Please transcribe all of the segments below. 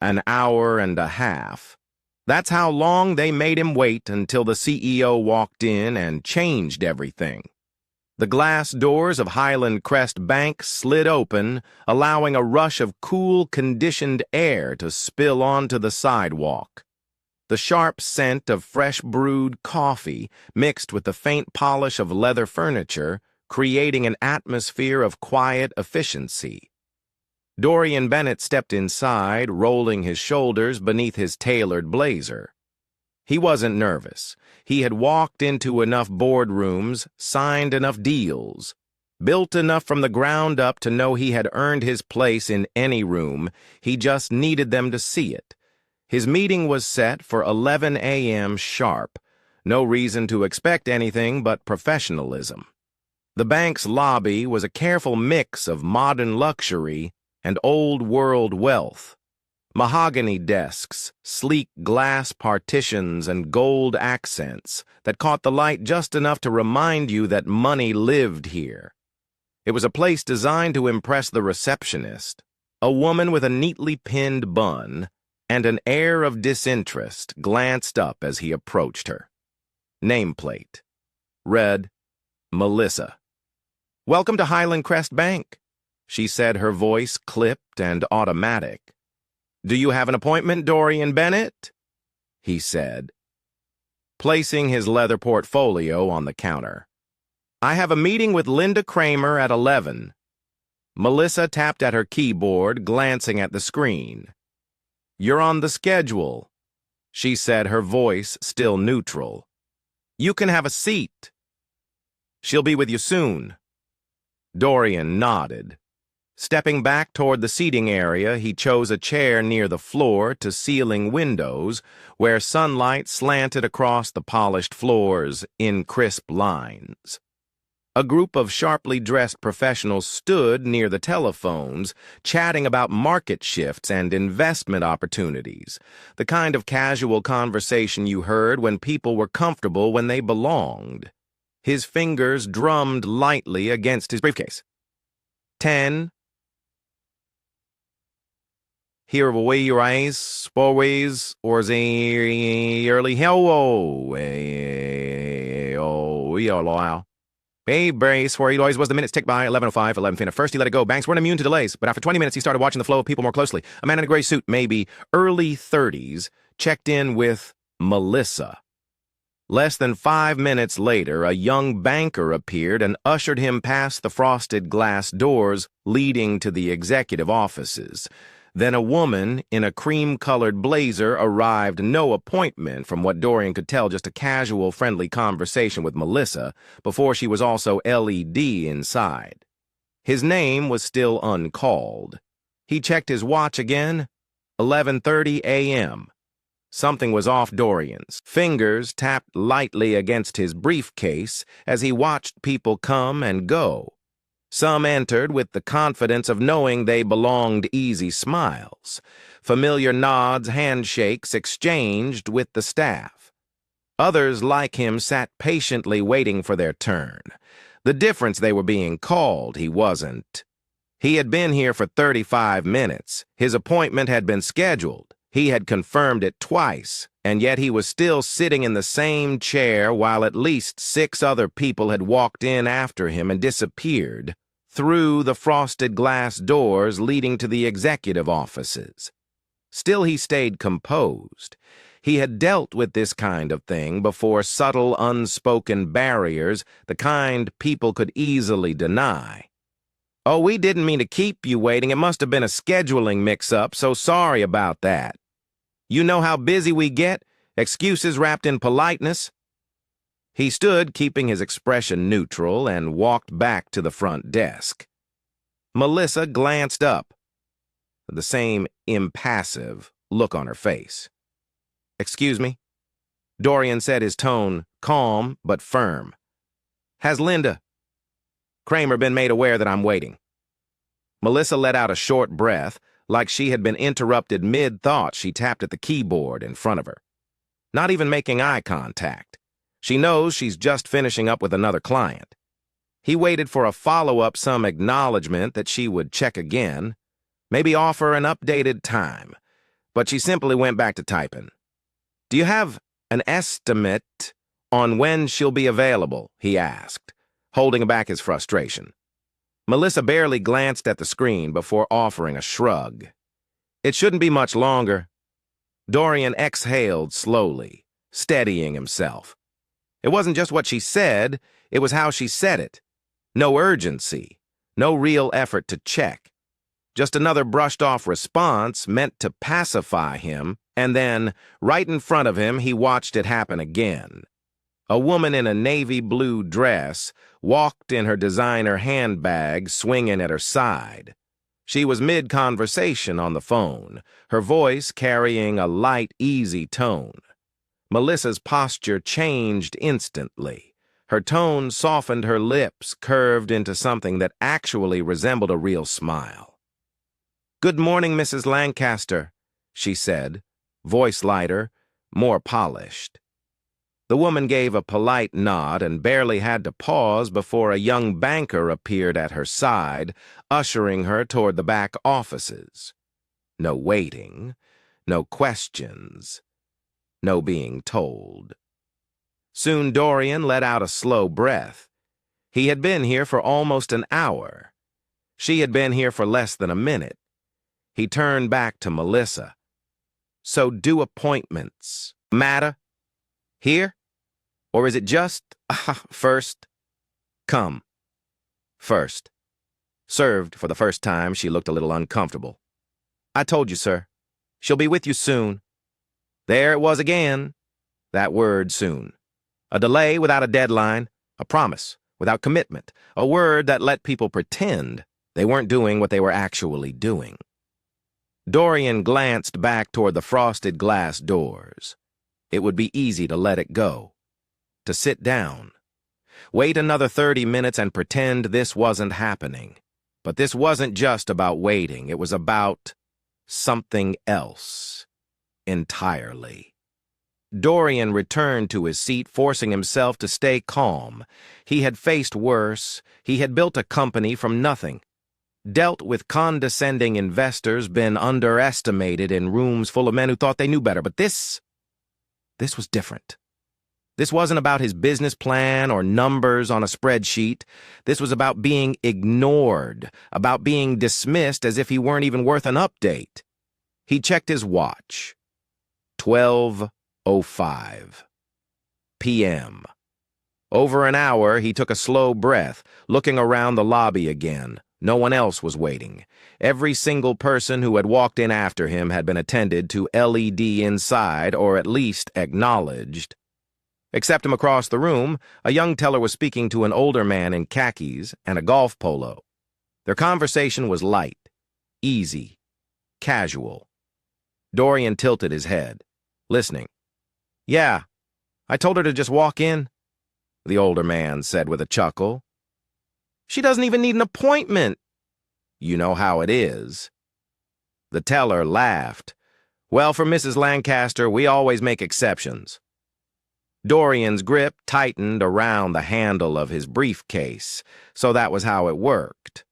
An hour and a half. That's how long they made him wait until the CEO walked in and changed everything. The glass doors of Highland Crest Bank slid open, allowing a rush of cool, conditioned air to spill onto the sidewalk. The sharp scent of fresh brewed coffee mixed with the faint polish of leather furniture, creating an atmosphere of quiet efficiency. Dorian Bennett stepped inside, rolling his shoulders beneath his tailored blazer. He wasn't nervous. He had walked into enough boardrooms, signed enough deals, built enough from the ground up to know he had earned his place in any room. He just needed them to see it. His meeting was set for 11 a.m. sharp. No reason to expect anything but professionalism. The bank's lobby was a careful mix of modern luxury and old-world wealth. Mahogany desks, sleek glass partitions, and gold accents that caught the light just enough to remind you that money lived here. It was a place designed to impress the receptionist, a woman with a neatly pinned bun, and an air of disinterest glanced up as he approached her. Nameplate. Read, Melissa. "Welcome to Highland Crest Bank," she said, her voice clipped and automatic. "Do you have an appointment, Dorian Bennett?" he said, placing his leather portfolio on the counter. "I have a meeting with Linda Kramer at 11. Melissa tapped at her keyboard, glancing at the screen. "You're on the schedule," she said, her voice still neutral. "You can have a seat. She'll be with you soon." Dorian nodded. Stepping back toward the seating area, he chose a chair near the floor-to-ceiling windows, where sunlight slanted across the polished floors in crisp lines. A group of sharply dressed professionals stood near the telephones, chatting about market shifts and investment opportunities, the kind of casual conversation you heard when people were comfortable when they belonged. His fingers drummed lightly against his briefcase. 10. Here away your eyes, always, or the early hello, Hey, brace, where he always was. The minutes ticked by. 11:05, 11:10. At first, he let it go. Banks weren't immune to delays, but after 20 minutes, he started watching the flow of people more closely. A man in a gray suit, maybe early 30s, checked in with Melissa. Less than 5 minutes later, a young banker appeared and ushered him past the frosted glass doors leading to the executive offices. Then a woman in a cream-colored blazer arrived, no appointment from what Dorian could tell, just a casual, friendly conversation with Melissa, before she was also LED inside. His name was still uncalled. He checked his watch again. 11:30 a.m. Something was off Dorian's. Fingers tapped lightly against his briefcase as he watched people come and go. Some entered with the confidence of knowing they belonged, easy smiles. Familiar nods, handshakes exchanged with the staff. Others, like him, sat patiently waiting for their turn. The difference, they were being called, he wasn't. He had been here for 35 minutes. His appointment had been scheduled. He had confirmed it twice, and yet he was still sitting in the same chair while at least 6 other people had walked in after him and disappeared through the frosted glass doors leading to the executive offices. Still, he stayed composed. He had dealt with this kind of thing before, subtle, unspoken barriers, the kind people could easily deny. "Oh, we didn't mean to keep you waiting. It must have been a scheduling mix-up, so sorry about that. You know how busy we get? Excuses wrapped in politeness." He stood, keeping his expression neutral, and walked back to the front desk. Melissa glanced up, the same impassive look on her face. "Excuse me?" Dorian said, his tone calm but firm. "Has Linda Kramer been made aware that I'm waiting?" Melissa let out a short breath, like she had been interrupted mid-thought. She tapped at the keyboard in front of her, not even making eye contact. She knows she's just finishing up with another client. He waited for a follow-up, some acknowledgement that she would check again, maybe offer an updated time. but she simply went back to typing. "Do you have an estimate on when she'll be available?" he asked, holding back his frustration. Melissa barely glanced at the screen before offering a shrug. "It shouldn't be much longer." Dorian exhaled slowly, steadying himself. It wasn't just what she said, it was how she said it. No urgency, no real effort to check. Just another brushed-off response meant to pacify him, and then, right in front of him, he watched it happen again. A woman in a navy blue dress walked in her designer handbag swinging at her side. She was mid-conversation on the phone, her voice carrying a light, easy tone. Melissa's posture changed instantly. Her tone softened, her lips curved into something that actually resembled a real smile. "Good morning, Mrs. Lancaster," she said, voice lighter, more polished. The woman gave a polite nod and barely had to pause before a young banker appeared at her side, ushering her toward the back offices. No waiting, no questions, no being told. Soon Dorian let out a slow breath. He had been here for almost an hour. She had been here for less than a minute. He turned back to Melissa. "So do appointments matter? Here? Or is it just, first come? First." Served for the first time, she looked a little uncomfortable. "I told you, sir. She'll be with you soon." There it was again. That word, soon. A delay without a deadline, a promise without commitment, a word that let people pretend they weren't doing what they were actually doing. Dorian glanced back toward the frosted glass doors. It would be easy to let it go. To sit down. Wait another 30 minutes and pretend this wasn't happening. But this wasn't just about waiting. It was about something else. Entirely. Dorian returned to his seat, forcing himself to stay calm. He had faced worse. He had built a company from nothing. Dealt with condescending investors, been underestimated in rooms full of men who thought they knew better. But this was different. This wasn't about his business plan or numbers on a spreadsheet. This was about being ignored, about being dismissed as if he weren't even worth an update. He checked his watch. 12:05 p.m. Over an hour, he took a slow breath, looking around the lobby again. No one else was waiting. Every single person who had walked in after him had been attended to LED inside, or at least acknowledged. Except him across the room, a young teller was speaking to an older man in khakis and a golf polo. Their conversation was light, easy, casual. Dorian tilted his head, listening. "Yeah, I told her to just walk in," the older man said with a chuckle. "She doesn't even need an appointment." "You know how it is." The teller laughed. "Well, for Mrs. Lancaster, we always make exceptions." Dorian's grip tightened around the handle of his briefcase, so that was how it worked.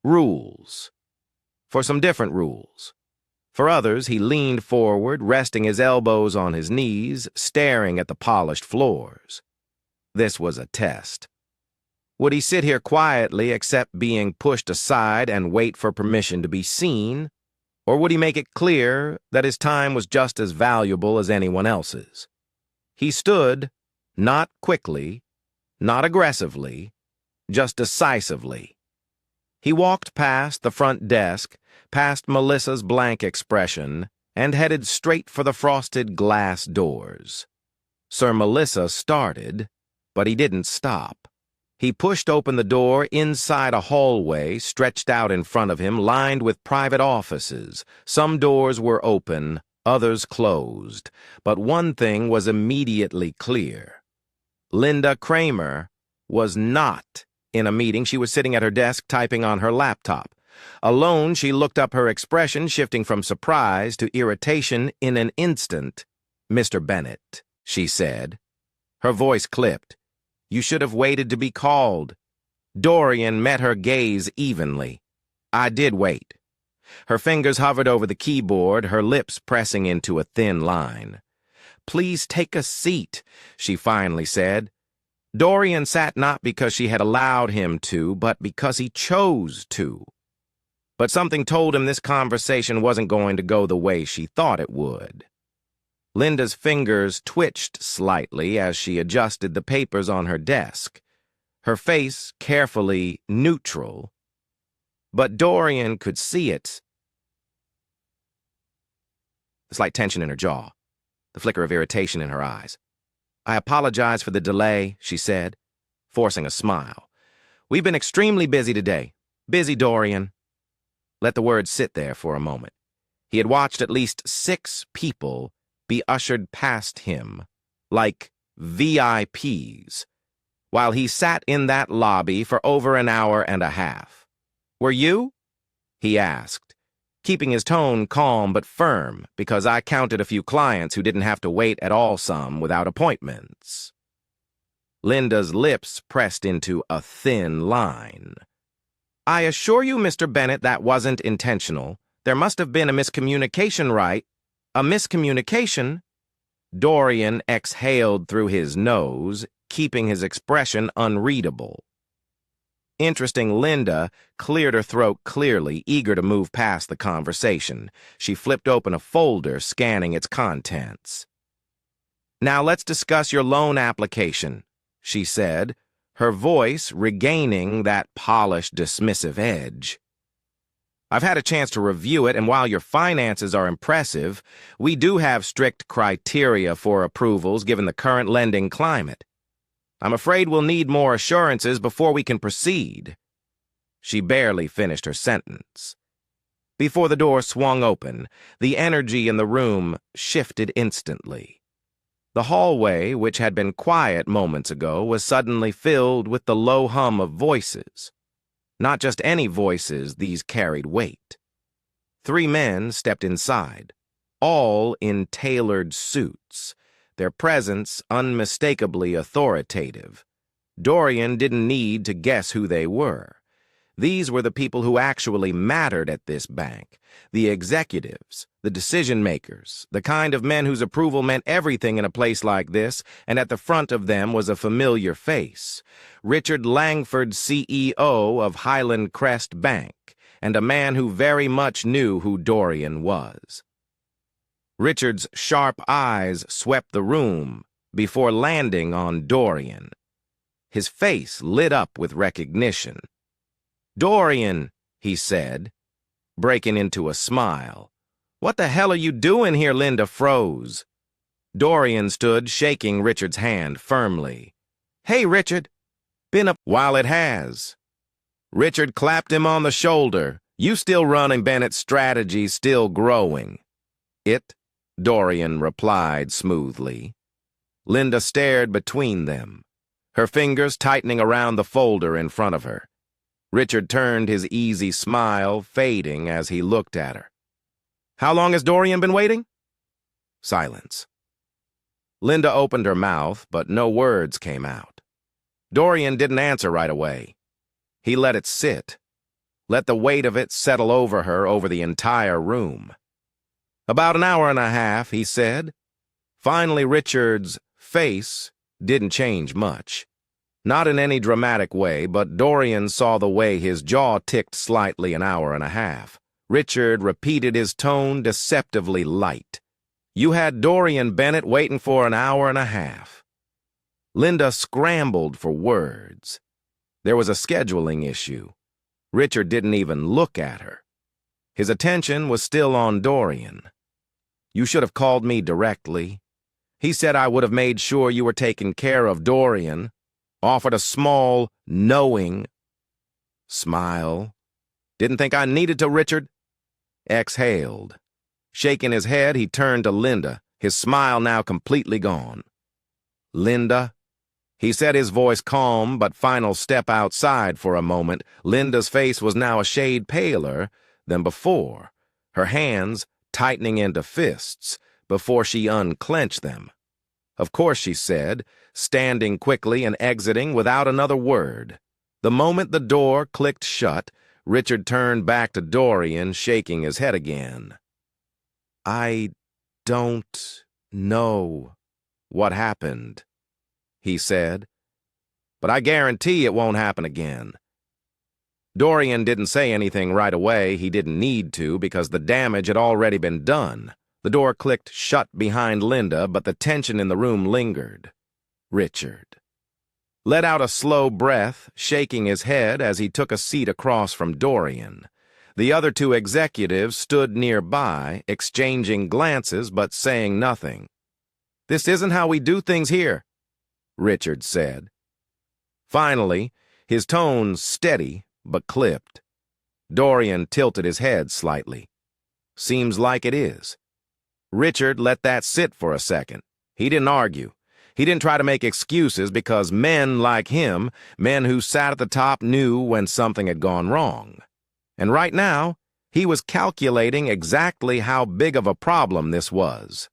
Rules. For some different rules. For others, he leaned forward, resting his elbows on his knees, staring at the polished floors. This was a test. Would he sit here quietly, accept being pushed aside, and wait for permission to be seen? Or would he make it clear that his time was just as valuable as anyone else's? He stood, not quickly, not aggressively, just decisively. He walked past the front desk, past Melissa's blank expression, and headed straight for the frosted glass doors. Sir Melissa started, but he didn't stop. He pushed open the door inside a hallway stretched out in front of him, lined with private offices. Some doors were open, others closed, but one thing was immediately clear. Linda Kramer was not in a meeting. She was sitting at her desk typing on her laptop. Alone, she looked up, her expression shifting from surprise to irritation in an instant. "Mr. Bennett," she said. Her voice clipped. "You should have waited to be called." Dorian met her gaze evenly. "I did wait. Her fingers hovered over the keyboard, her lips pressing into a thin line. "Please take a seat," she finally said. Dorian sat not because she had allowed him to, but because he chose to. But something told him this conversation wasn't going to go the way she thought it would. Linda's fingers twitched slightly as she adjusted the papers on her desk, her face carefully neutral. But Dorian could see it. The slight tension in her jaw, the flicker of irritation in her eyes. "I apologize for the delay," she said, forcing a smile. "We've been extremely busy today. Busy, Dorian." Let the words sit there for a moment. He had watched at least 6 people be ushered past him, like VIPs, while he sat in that lobby for over an hour and a half. "Were you?" he asked, keeping his tone calm but firm, because I counted a few clients who didn't have to wait at all some without appointments. Linda's lips pressed into a thin line. "I assure you, Mr. Bennett, that wasn't intentional. There must have been a miscommunication, right?" "A miscommunication?" Dorian exhaled through his nose, keeping his expression unreadable. Interesting, Linda cleared her throat clearly, eager to move past the conversation. She flipped open a folder, scanning its contents. "Now let's discuss your loan application," she said, her voice regaining that polished, dismissive edge. "I've had a chance to review it, and while your finances are impressive, we do have strict criteria for approvals given the current lending climate. I'm afraid we'll need more assurances before we can proceed." She barely finished her sentence. Before the door swung open, the energy in the room shifted instantly. The hallway, which had been quiet moments ago, was suddenly filled with the low hum of voices. Not just any voices, these carried weight. 3 men stepped inside, all in tailored suits, their presence unmistakably authoritative. Dorian didn't need to guess who they were. These were the people who actually mattered at this bank, the executives, the decision-makers, the kind of men whose approval meant everything in a place like this, and at the front of them was a familiar face. Richard Langford, CEO of Highland Crest Bank, and a man who very much knew who Dorian was. Richard's sharp eyes swept the room before landing on Dorian. His face lit up with recognition. "Dorian," he said, breaking into a smile. "What the hell are you doing here?" Linda froze. Dorian stood, shaking Richard's hand firmly. "Hey, Richard. Been up while it has." Richard clapped him on the shoulder. "You still running Bennett's strategy, still growing." "It," Dorian replied smoothly. Linda stared between them, her fingers tightening around the folder in front of her. Richard turned, his easy smile fading as he looked at her. "How long has Dorian been waiting?" Silence. Linda opened her mouth, but no words came out. Dorian didn't answer right away. He let it sit, let the weight of it settle over her, over the entire room. "About an hour and a half," he said. Finally, Richard's face didn't change much. Not in any dramatic way, but Dorian saw the way his jaw ticked slightly. "An hour and a half." Richard repeated, his tone deceptively light. "You had Dorian Bennett waiting for an hour and a half." Linda scrambled for words. There was a scheduling issue. Richard didn't even look at her. His attention was still on Dorian. "You should have called me directly. He said I would have made sure you were taken care of." Dorian offered a small, knowing smile. "Didn't think I needed to." Richard exhaled. Shaking his head, he turned to Linda, his smile now completely gone. "Linda," he said, his voice calm, but final step outside for a moment. Linda's face was now a shade paler than before, her hands tightening into fists before she unclenched them. "Of course," she said, standing quickly and exiting without another word. The moment the door clicked shut, Richard turned back to Dorian, shaking his head again. "I don't know what happened," he said, "but I guarantee it won't happen again." Dorian didn't say anything right away. He didn't need to because the damage had already been done. The door clicked shut behind Linda, but the tension in the room lingered. Richard let out a slow breath, shaking his head as he took a seat across from Dorian. The other two executives stood nearby, exchanging glances but saying nothing. "This isn't how we do things here," Richard said. Finally, his tone steady but clipped. Dorian tilted his head slightly. "Seems like it is." Richard let that sit for a second. He didn't argue. He didn't try to make excuses because men like him, men who sat at the top, knew when something had gone wrong. And right now, he was calculating exactly how big of a problem this was.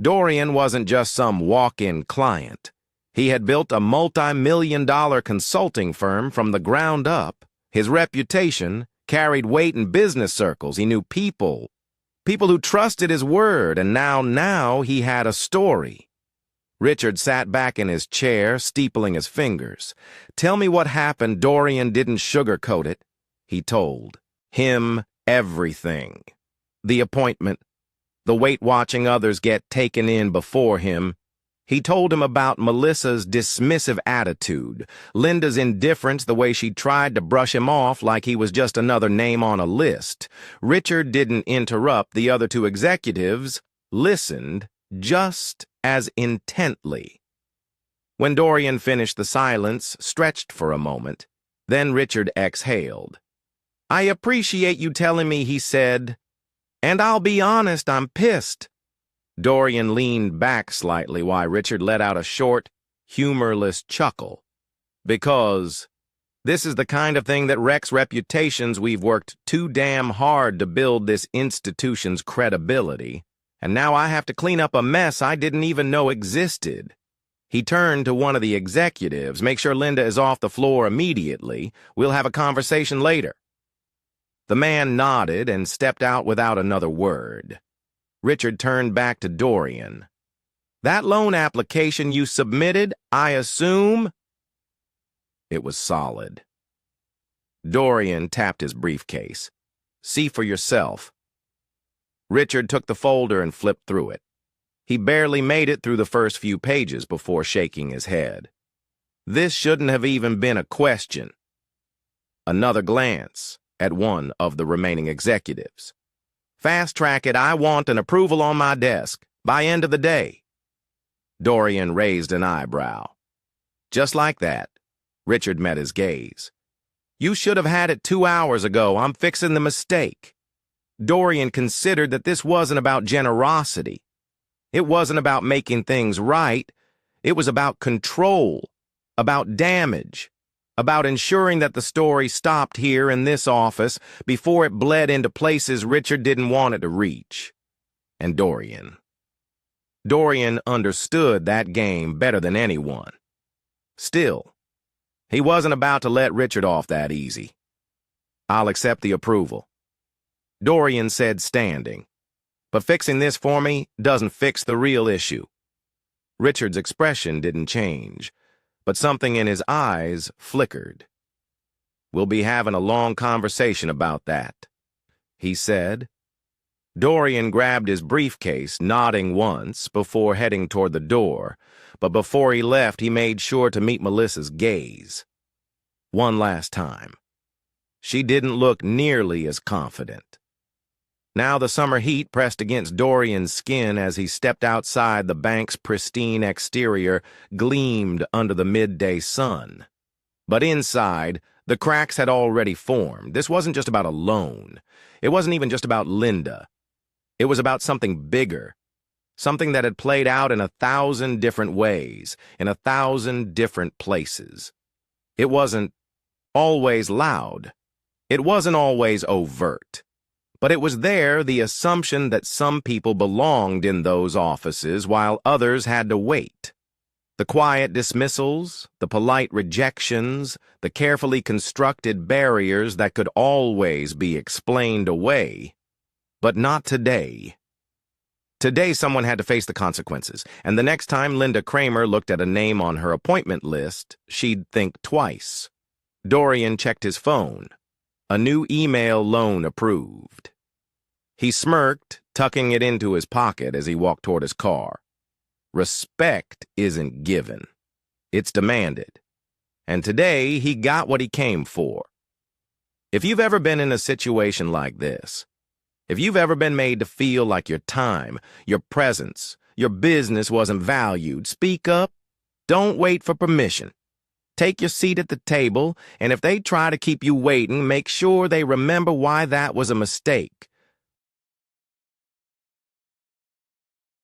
Dorian wasn't just some walk-in client. He had built a multi-million-dollar consulting firm from the ground up. His reputation carried weight in business circles. He knew people who trusted his word, and now he had a story. Richard sat back in his chair, steepling his fingers. "Tell me what happened." Dorian didn't sugarcoat it. He told him everything. The appointment, the wait watching others get taken in before him. He told him about Melissa's dismissive attitude, Linda's indifference, the way she tried to brush him off like he was just another name on a list. Richard didn't interrupt. The other two executives listened just as intently. When Dorian finished, the silence stretched for a moment. Then Richard exhaled. "I appreciate you telling me," he said. "And I'll be honest, I'm pissed." Dorian leaned back slightly while Richard let out a short, humorless chuckle. "Because this is the kind of thing that wrecks reputations. We've worked too damn hard to build this institution's credibility, and now I have to clean up a mess I didn't even know existed." He turned to one of the executives. "Make sure Linda is off the floor immediately. We'll have a conversation later." The man nodded and stepped out without another word. Richard turned back to Dorian. "That loan application you submitted, I assume?" It was solid. Dorian tapped his briefcase. "See for yourself." Richard took the folder and flipped through it. He barely made it through the first few pages before shaking his head. This shouldn't have even been a question. Another glance at one of the remaining executives. "Fast track it. I want an approval on my desk by end of the day." Dorian raised an eyebrow. "Just like that." Richard met his gaze. "You should have had it 2 hours ago. I'm fixing the mistake." Dorian considered that this wasn't about generosity. It wasn't about making things right. It was about control, about damage, about ensuring that the story stopped here in this office before it bled into places Richard didn't want it to reach. And Dorian understood that game better than anyone. Still, he wasn't about to let Richard off that easy. "I'll accept the approval," Dorian said, standing. "But fixing this for me doesn't fix the real issue." Richard's expression didn't change, but something in his eyes flickered. "We'll be having a long conversation about that," he said. Dorian grabbed his briefcase, nodding once before heading toward the door, but before he left, he made sure to meet Melissa's gaze. One last time. She didn't look nearly as confident. Now the summer heat pressed against Dorian's skin as he stepped outside. The bank's pristine exterior gleamed under the midday sun. But inside, the cracks had already formed. This wasn't just about a loan. It wasn't even just about Linda. It was about something bigger, something that had played out in 1,000 different ways, in 1,000 different places. It wasn't always loud. It wasn't always overt. But it was there, the assumption that some people belonged in those offices while others had to wait. The quiet dismissals, the polite rejections, the carefully constructed barriers that could always be explained away. But not today. Today, someone had to face the consequences, and the next time Linda Kramer looked at a name on her appointment list, she'd think twice. Dorian checked his phone. A new email loan approved. He smirked, tucking it into his pocket as he walked toward his car. Respect isn't given. It's demanded. And today, he got what he came for. If you've ever been in a situation like this, if you've ever been made to feel like your time, your presence, your business wasn't valued, speak up. Don't wait for permission. Take your seat at the table, and if they try to keep you waiting, make sure they remember why that was a mistake.